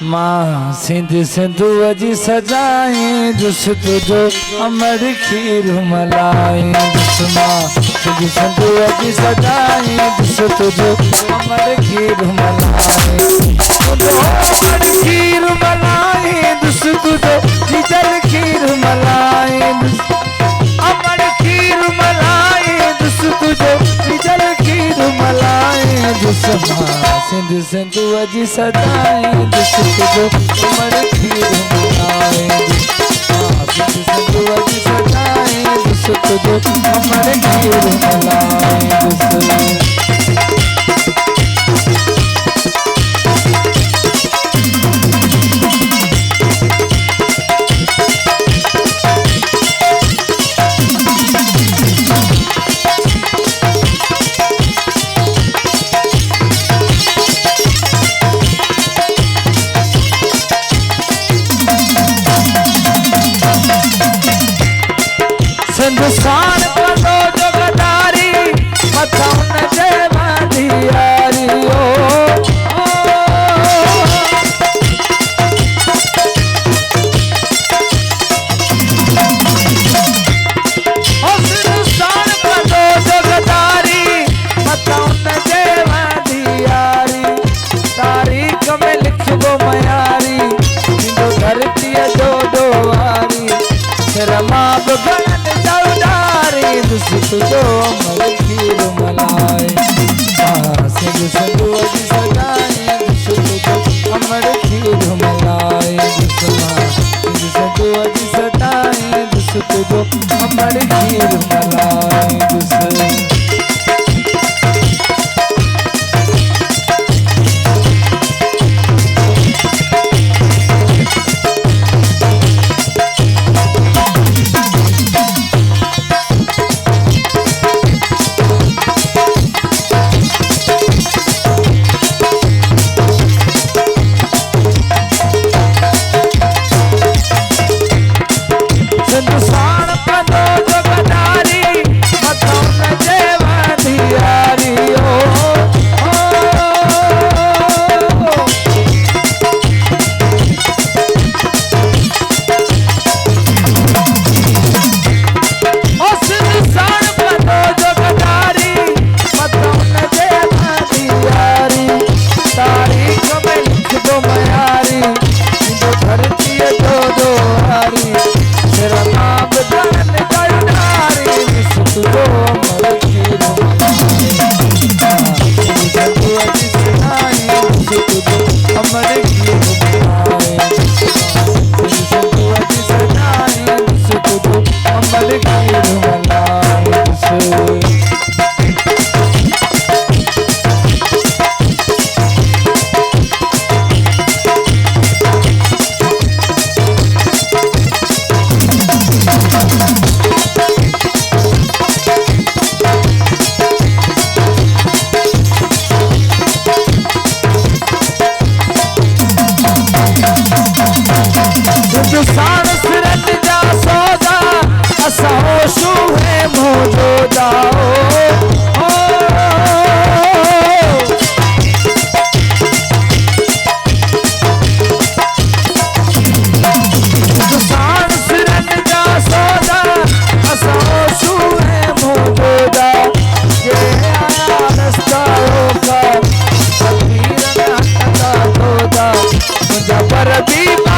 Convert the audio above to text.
माँ सिंध सिंधु जी सजाए जुस तुझो अमर खीर मलाई माँ सिंध सिंधु जी सजाए जुस तुझो अमर खीर मलाई अमर खीर मलाई दुस तुझो जिजल खीर मलाई अमर खीर मलाई दुस तुझो जिजल खीर मलाई दुस माँ सिंध सिंधु जी सजाए दुस तुझो अमर खीर मलाई सिंध सिंधु जी सजाए दुस तुझो अमर खीर मलाई दुस हिंदुस्तान को दो जगदारी मथाउन जे बांधियारी ओ हिंदुस्तान को दो जगदारी मथाउन जे बांधियारी तारीख में लिखबो मयारी जिंदो धरती जो दोवारी शर्मा बगन दुस तुझो अमर खीर मलाई सिंध सिंधु जी सजाए दुस तुझो अमर खीर मलाई सिंध सिंधु जी सजाए दुस तुझो अमर खीर मलाई दुस पर भी